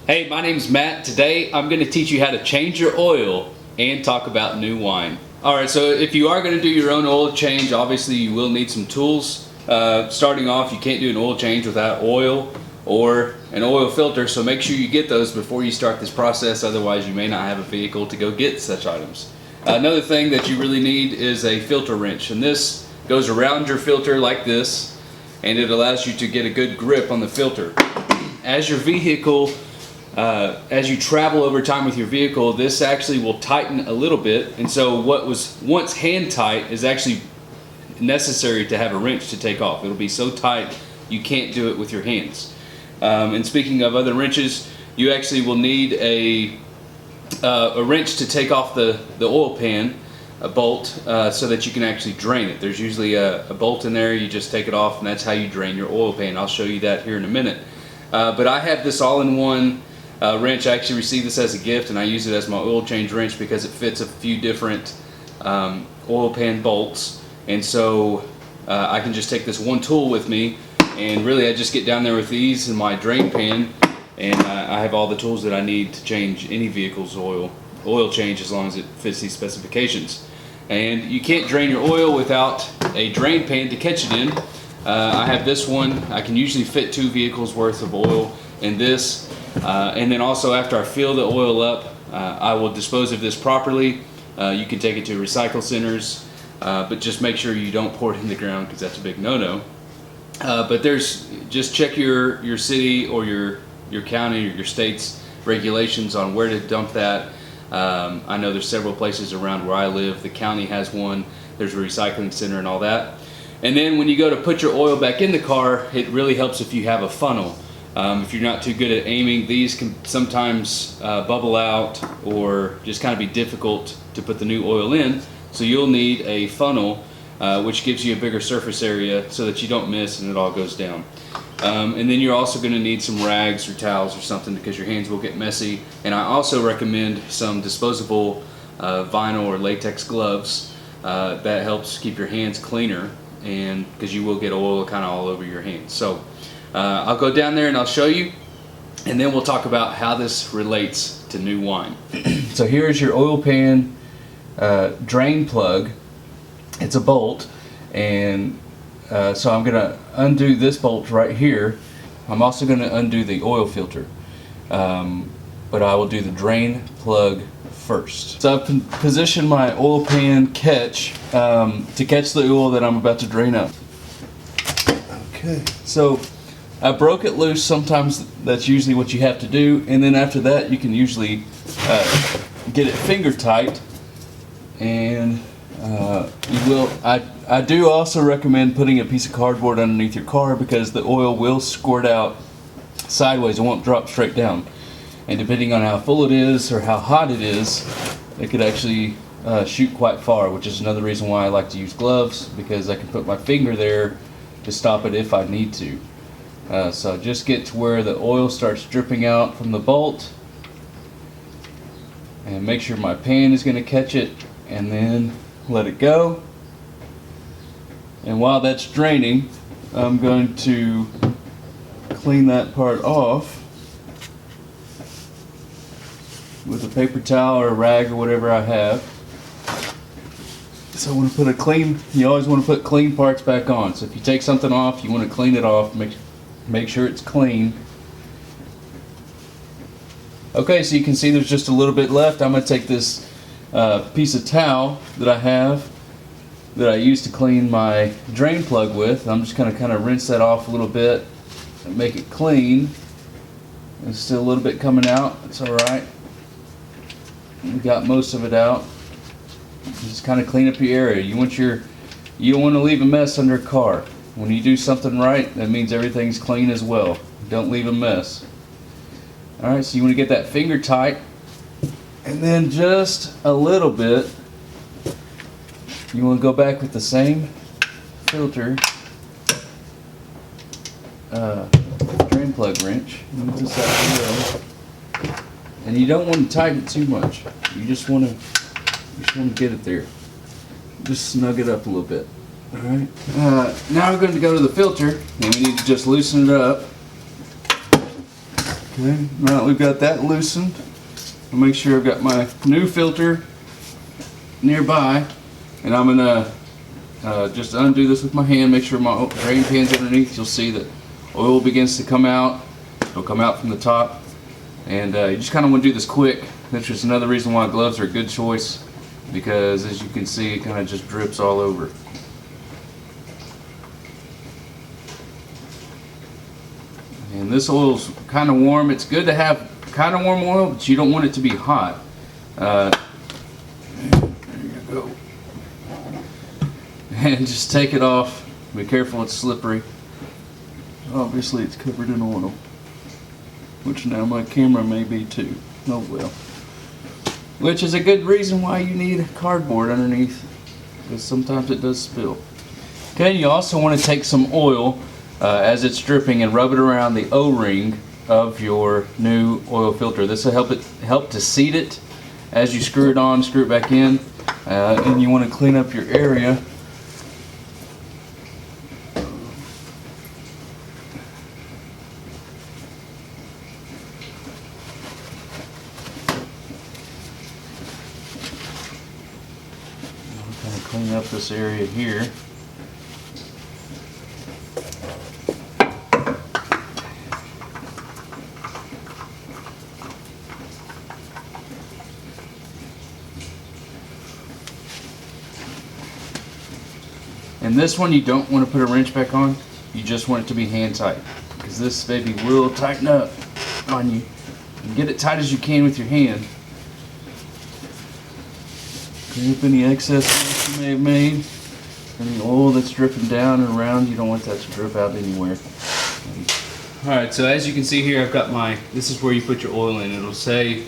Hey, my name's Matt. Today I'm going to teach you how to change your oil and talk about new wine. Alright, so if you are going to do your own oil change, obviously you will need some tools. Starting off, you can't do an oil change without oil or an oil filter, so make sure you get those before you start this process, otherwise you may not have a vehicle to go get such items. Another thing that you really need is a filter wrench, and this goes around your filter like this, and it allows you to get a good grip on the filter. As your vehicle as you travel over time with your vehicle, this actually will tighten a little bit, and so what was once hand tight is actually necessary to have a wrench to take off. It'll be so tight you can't do it with your hands. And speaking of other wrenches, you actually will need a wrench to take off the oil pan, a bolt, so that you can actually drain it. There's usually a bolt in there, you just take it off, and that's how you drain your oil pan. I'll show you that here in a minute. But I have this all-in-one wrench. I actually received this as a gift, and I use it as my oil change wrench because it fits a few different oil pan bolts, and so I can just take this one tool with me, and really I just get down there with these and my drain pan, and I have all the tools that I need to change any vehicle's oil change as long as it fits these specifications. And you can't drain your oil without a drain pan to catch it in. I have this one. I can usually fit 2 vehicles worth of oil in this. And then also, after I fill the oil up, I will dispose of this properly. You can take it to recycle centers, but just make sure you don't pour it in the ground because that's a big no-no. But just check your city or your county or your state's regulations on where to dump that. I know there's several places around where I live. The county has one. There's a recycling center and all that. And then when you go to put your oil back in the car, it really helps if you have a funnel. If you're not too good at aiming, these can sometimes bubble out or just kind of be difficult to put the new oil in. So you'll need a funnel, which gives you a bigger surface area so that you don't miss and it all goes down. And then you're also going to need some rags or towels or something because your hands will get messy. And I also recommend some disposable vinyl or latex gloves. That helps keep your hands cleaner, and because you will get oil kind of all over your hands. So I'll go down there and I'll show you, and then we'll talk about how this relates to new wine. So here's your oil pan drain plug. It's a bolt, and so I'm going to undo this bolt right here. I'm also going to undo the oil filter, but I will do the drain plug first. So I've positioned my oil pan catch to catch the oil that I'm about to drain up. Okay, so I broke it loose. Sometimes that's usually what you have to do, and then after that you can usually get it finger tight, and you will. I do also recommend putting a piece of cardboard underneath your car because the oil will squirt out sideways. It won't drop straight down, and depending on how full it is or how hot it is, it could actually shoot quite far, which is another reason why I like to use gloves, because I can put my finger there to stop it if I need to. So just get to where the oil starts dripping out from the bolt, and make sure my pan is going to catch it, and then let it go. And while that's draining, I'm going to clean that part off with a paper towel or a rag or whatever I have. So I want to put you always want to put clean parts back on. So if you take something off, you want to clean it off, make sure it's clean. Okay, so you can see there's just a little bit left. I'm going to take this piece of towel that I have that I use to clean my drain plug with. I'm just going to kind of rinse that off a little bit and make it clean. There's still a little bit coming out. It's alright. We got most of it out. Just kind of clean up your area. You don't want to leave a mess under a car. When you do something right, that means everything's clean as well. Don't leave a mess. Alright, so you want to get that finger tight, and then just a little bit, you want to go back with the same filter drain plug wrench. Move this out of the way. And you don't want to tighten it too much. You just want to get it there. Just snug it up a little bit. Alright. Now we're going to go to the filter, and we need to just loosen it up. Okay, now that we've got that loosened, I'll make sure I've got my new filter nearby, and I'm gonna just undo this with my hand, make sure my drain pan's underneath. You'll see that oil begins to come out. It'll come out from the top, and you just kind of want to do this quick. That's just another reason why gloves are a good choice, because as you can see, it kind of just drips all over. And this oil's kind of warm. It's good to have kind of warm oil, but you don't want it to be hot. There you go. And just take it off. Be careful, it's slippery. Obviously it's covered in oil, which now my camera may be too. Oh well. Which is a good reason why you need cardboard underneath, because sometimes it does spill. Okay, you also want to take some oil as it's dripping and rub it around the O-ring of your new oil filter. This will help to seat it as you screw it on, screw it back in, and you want to clean up your area. Kind of clean up this area here. And this one you don't want to put a wrench back on, you just want it to be hand tight, because this baby will tighten up on you. And get it tight as you can with your hand. Clean up any excess you may have made, any oil that's dripping down and around. You don't want that to drip out anywhere. Alright, so as you can see here, I've got this is where you put your oil in. It'll say,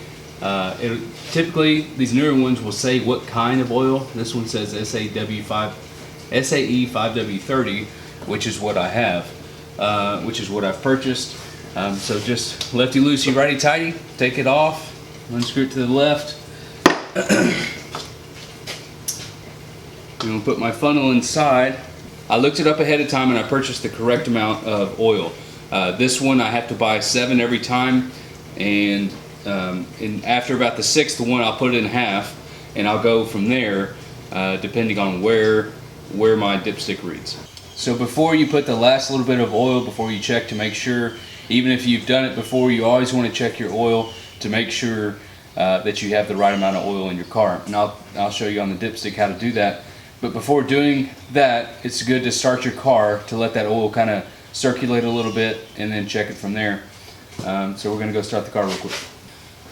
typically these newer ones will say what kind of oil. This one says SAE 5W30, which is what I have, which is what I've purchased. So just lefty loosey, righty tighty, take it off, unscrew it to the left. I'm going to put my funnel inside. I looked it up ahead of time and I purchased the correct amount of oil. This one I have to buy 7 every time, and after about the 6th one I'll put it in half, and I'll go from there depending on where my dipstick reads. So before you put the last little bit of oil, before you check to make sure, even if you've done it before, you always want to check your oil to make sure that you have the right amount of oil in your car. And I'll show you on the dipstick how to do that. But before doing that, it's good to start your car to let that oil kind of circulate a little bit, and then check it from there. So we're going to go start the car real quick.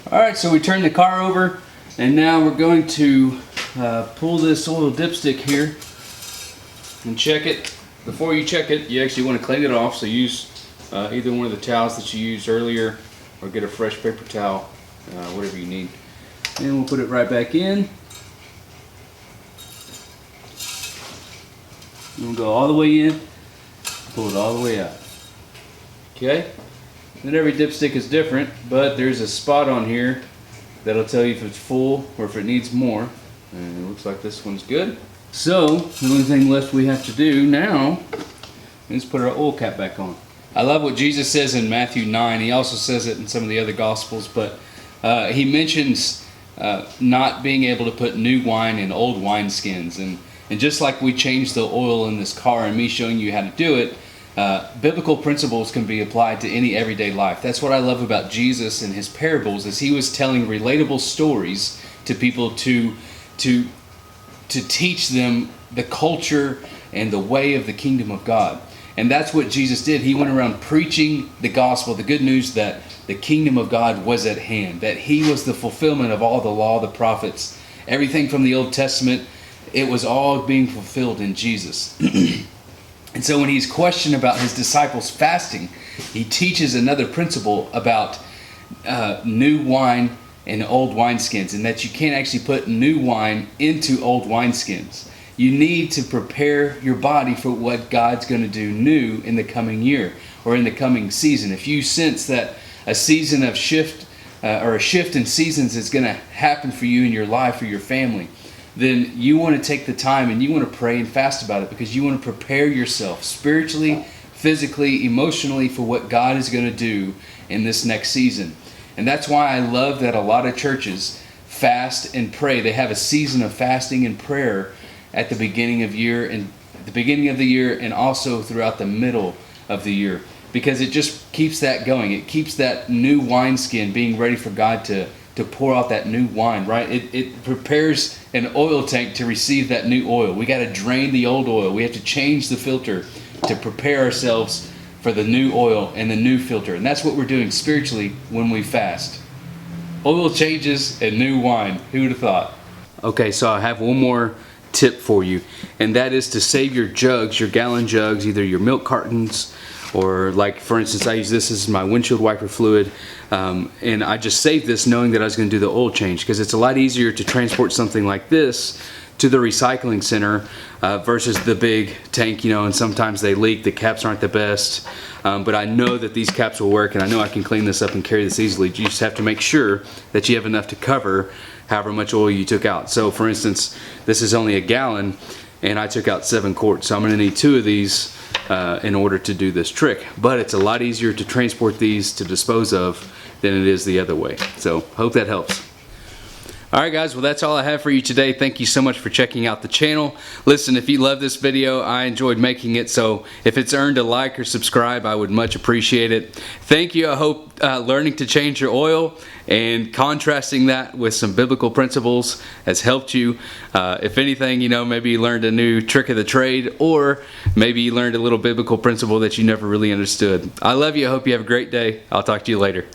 Alright, so we turn the car over, and now we're going to pull this oil dipstick here and check it. Before you check it, you actually want to clean it off, so use either one of the towels that you used earlier, or get a fresh paper towel, whatever you need. And we'll put it right back in. And we'll go all the way in, pull it all the way out. Okay? And every dipstick is different, but there's a spot on here that'll tell you if it's full or if it needs more. And it looks like this one's good. So, the only thing left we have to do now is put our oil cap back on. I love what Jesus says in Matthew 9. He also says it in some of the other Gospels, but he mentions not being able to put new wine in old wineskins. And just like we changed the oil in this car and me showing you how to do it, biblical principles can be applied to any everyday life. That's what I love about Jesus and his parables, is he was telling relatable stories to people to teach them the culture and the way of the kingdom of God. And that's what Jesus did. He went around preaching the gospel, the good news that the kingdom of God was at hand, that he was the fulfillment of all the law, the prophets, everything from the Old Testament. It was all being fulfilled in Jesus. And so when he's questioned about his disciples fasting, he teaches another principle about new wine and old wineskins, and that you can't actually put new wine into old wineskins. You need to prepare your body for what God's going to do new in the coming year or in the coming season. If you sense that a season of shift or a shift in seasons is going to happen for you in your life or your family, then you want to take the time and you want to pray and fast about it, because you want to prepare yourself spiritually, physically, emotionally for what God is going to do in this next season. And that's why I love that a lot of churches fast and pray. They have a season of fasting and prayer at the beginning of the year and also throughout the middle of the year, because it just keeps that going. It keeps that new wineskin being ready for God to pour out that new wine, right? It prepares an oil tank to receive that new oil. We got to drain the old oil. We have to change the filter to prepare ourselves for the new oil and the new filter. And that's what we're doing spiritually when we fast. Oil changes and new wine. Who would have thought? Okay, so I have one more tip for you, and that is to save your jugs, your gallon jugs, either your milk cartons, or like for instance I use this as my windshield wiper fluid, and I just saved this knowing that I was going to do the oil change, because it's a lot easier to transport something like this to the recycling center versus the big tank, you know, and sometimes they leak, the caps aren't the best, but I know that these caps will work, and I know I can clean this up and carry this easily. You just have to make sure that you have enough to cover however much oil you took out. So for instance, this is only a gallon and I took out 7 quarts, so I'm going to need 2 of these in order to do this trick. But it's a lot easier to transport these to dispose of than it is the other way. So hope that helps. Alright guys, well that's all I have for you today. Thank you so much for checking out the channel. Listen, if you love this video, I enjoyed making it, so if it's earned a like or subscribe, I would much appreciate it. Thank you. I hope learning to change your oil and contrasting that with some biblical principles has helped you. If anything, you know, maybe you learned a new trick of the trade, or maybe you learned a little biblical principle that you never really understood. I love you. I hope you have a great day. I'll talk to you later.